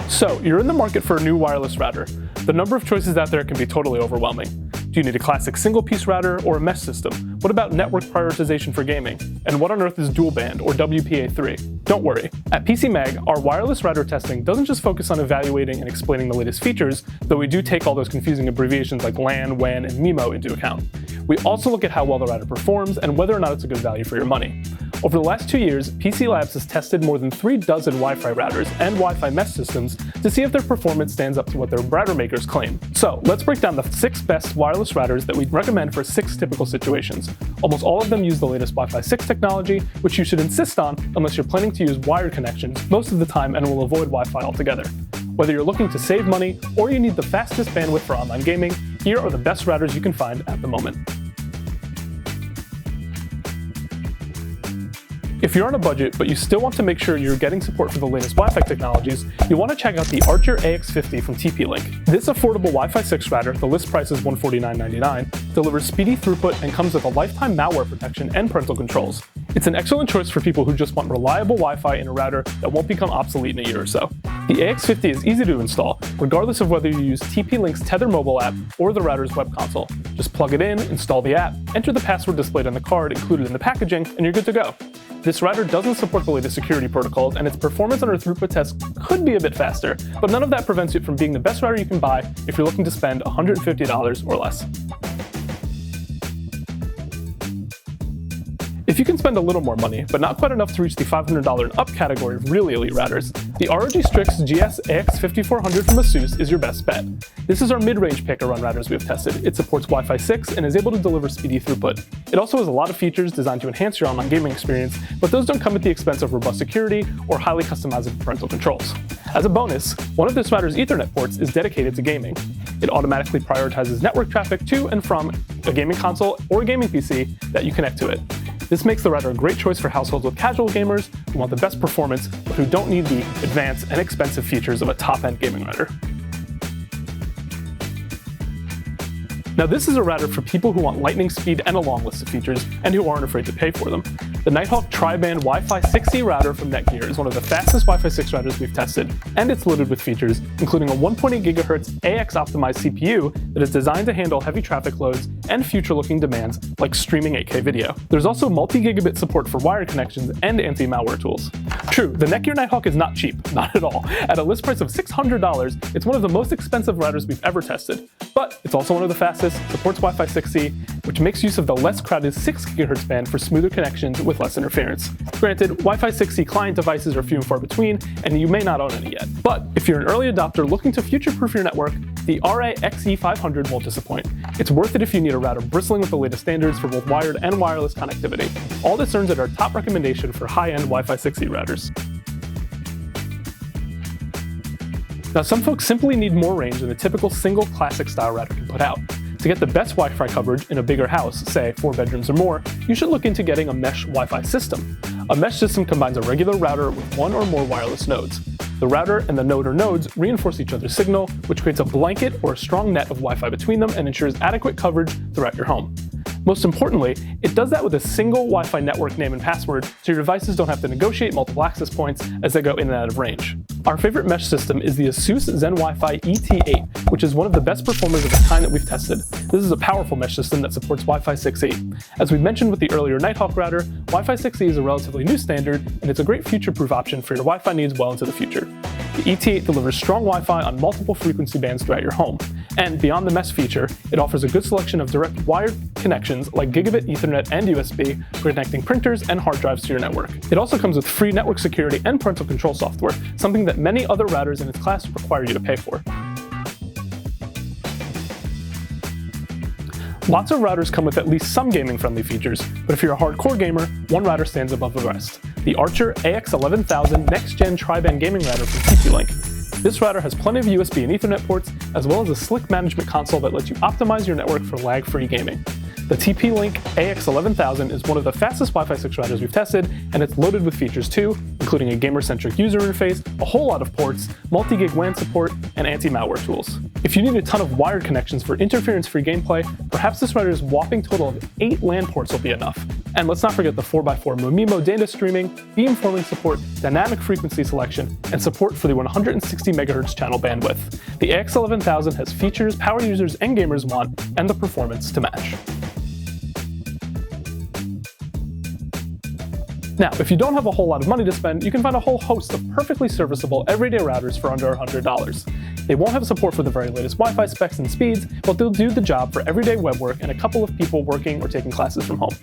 So, you're in the market for a new wireless router. The number of choices out there can be totally overwhelming. Do you need a classic single-piece router or a mesh system? What about network prioritization for gaming? And what on earth is dual band or WPA3? Don't worry. At PC Mag, our wireless router testing doesn't just focus on evaluating and explaining the latest features, though we do take all those confusing abbreviations like LAN, WAN, and MIMO into account. We also look at how well the router performs and whether or not it's a good value for your money. Over the last 2 years, PC Labs has tested more than 3 dozen Wi-Fi routers and Wi-Fi mesh systems to see if their performance stands up to what their router makers claim. So let's break down the 6 best wireless routers that we'd recommend for 6 typical situations. Almost all of them use the latest Wi-Fi 6 technology, which you should insist on unless you're planning to use wired connections most of the time and will avoid Wi-Fi altogether. Whether you're looking to save money or you need the fastest bandwidth for online gaming, here are the best routers you can find at the moment. If you're on a budget, but you still want to make sure you're getting support for the latest Wi-Fi technologies, you want to check out the Archer AX50 from TP-Link. This affordable Wi-Fi 6 router, the list price is $149.99, delivers speedy throughput and comes with a lifetime malware protection and parental controls. It's an excellent choice for people who just want reliable Wi-Fi in a router that won't become obsolete in a year or so. The AX50 is easy to install, regardless of whether you use TP-Link's Tether mobile app or the router's web console. Just plug it in, install the app, enter the password displayed on the card included in the packaging, and you're good to go. This router doesn't support the latest security protocols, and its performance under throughput tests could be a bit faster, but none of that prevents it from being the best router you can buy if you're looking to spend $150 or less. If you can spend a little more money, but not quite enough to reach the $500 and up category of really elite routers, the ROG Strix GS AX5400 from Asus is your best bet. This is our mid-range pick around routers we have tested. It supports Wi-Fi 6 and is able to deliver speedy throughput. It also has a lot of features designed to enhance your online gaming experience, but those don't come at the expense of robust security or highly customizable parental controls. As a bonus, one of this router's Ethernet ports is dedicated to gaming. It automatically prioritizes network traffic to and from a gaming console or a gaming PC that you connect to it. This makes the router a great choice for households with casual gamers who want the best performance, but who don't need the advanced and expensive features of a top-end gaming router. Now this is a router for people who want lightning speed and a long list of features, and who aren't afraid to pay for them. The Nighthawk tri-band Wi-Fi 6E router from Netgear is one of the fastest Wi-Fi 6 routers we've tested, and it's loaded with features, including a 1.8 GHz AX-optimized CPU that is designed to handle heavy traffic loads and future-looking demands like streaming 8K video. There's also multi-gigabit support for wired connections and anti-malware tools. True, the Netgear Nighthawk is not cheap, not at all. At a list price of $600, it's one of the most expensive routers we've ever tested. But it's also one of the fastest, supports Wi-Fi 6E, which makes use of the less crowded 6 GHz band for smoother connections with less interference. Granted, Wi-Fi 6E client devices are few and far between, and you may not own any yet. But if you're an early adopter looking to future-proof your network, the RA-XE500 won't disappoint. It's worth it if you need a router bristling with the latest standards for both wired and wireless connectivity. All this earns it our top recommendation for high-end Wi-Fi 6E routers. Now, some folks simply need more range than the typical single classic style router can put out. To get the best Wi-Fi coverage in a bigger house, say 4 bedrooms or more, you should look into getting a mesh Wi-Fi system. A mesh system combines a regular router with 1 or more wireless nodes. The router and the node or nodes reinforce each other's signal, which creates a blanket or a strong net of Wi-Fi between them and ensures adequate coverage throughout your home. Most importantly, it does that with a single Wi-Fi network name and password, so your devices don't have to negotiate multiple access points as they go in and out of range. Our favorite mesh system is the Asus ZenWiFi ET8, which is one of the best performers of its kind that we've tested. This is a powerful mesh system that supports Wi-Fi 6E. As we mentioned with the earlier Nighthawk router, Wi-Fi 6E is a relatively new standard, and it's a great future-proof option for your Wi-Fi needs well into the future. The ET8 delivers strong Wi-Fi on multiple frequency bands throughout your home. And beyond the mesh feature, it offers a good selection of direct wired connections like gigabit Ethernet and USB for connecting printers and hard drives to your network. It also comes with free network security and parental control software, something that many other routers in its class require you to pay for. Lots of routers come with at least some gaming-friendly features, but if you're a hardcore gamer, one router stands above the rest. The Archer AX11000 next-gen tri-band gaming router from TP-Link. This router has plenty of USB and Ethernet ports, as well as a slick management console that lets you optimize your network for lag-free gaming. The TP-Link AX11000 is one of the fastest Wi-Fi 6 routers we've tested, and it's loaded with features too, including a gamer-centric user interface, a whole lot of ports, multi-gig WAN support, and anti-malware tools. If you need a ton of wired connections for interference-free gameplay, perhaps this router's whopping total of 8 LAN ports will be enough. And let's not forget the 4x4 MIMO data streaming, beamforming support, dynamic frequency selection, and support for the 160 MHz channel bandwidth. The AX11000 has features power users and gamers want, and the performance to match. Now, if you don't have a whole lot of money to spend, you can find a whole host of perfectly serviceable everyday routers for under $100. They won't have support for the very latest Wi-Fi specs and speeds, but they'll do the job for everyday web work and a couple of people working or taking classes from home.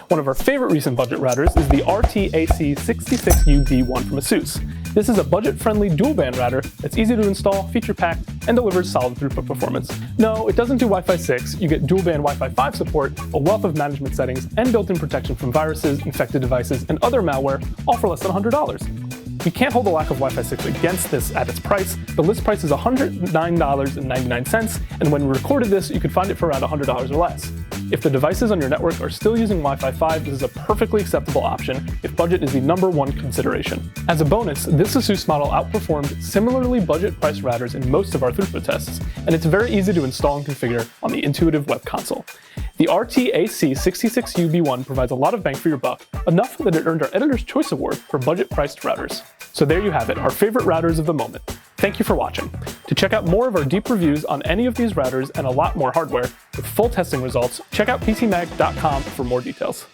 One of our favorite recent budget routers is the RT-AC66UB1 from Asus. This is a budget-friendly dual-band router that's easy to install, feature-packed, and delivers solid throughput performance. No, it doesn't do Wi-Fi 6, you get dual-band Wi-Fi 5 support, a wealth of management settings, and built-in protection from viruses, infected devices, and other malware, all for less than $100. We can't hold the lack of Wi-Fi 6 against this at its price. The list price is $109.99, and when we recorded this, you could find it for around $100 or less. If the devices on your network are still using Wi-Fi 5, this is a perfectly acceptable option if budget is the #1 consideration. As a bonus, this Asus model outperformed similarly budget-priced routers in most of our throughput tests, and it's very easy to install and configure on the intuitive web console. The RT-AC66UB1 provides a lot of bang for your buck, enough that it earned our Editor's Choice Award for budget-priced routers. So there you have it, our favorite routers of the moment. Thank you for watching. To check out more of our deep reviews on any of these routers and a lot more hardware with full testing results, check out PCMag.com for more details.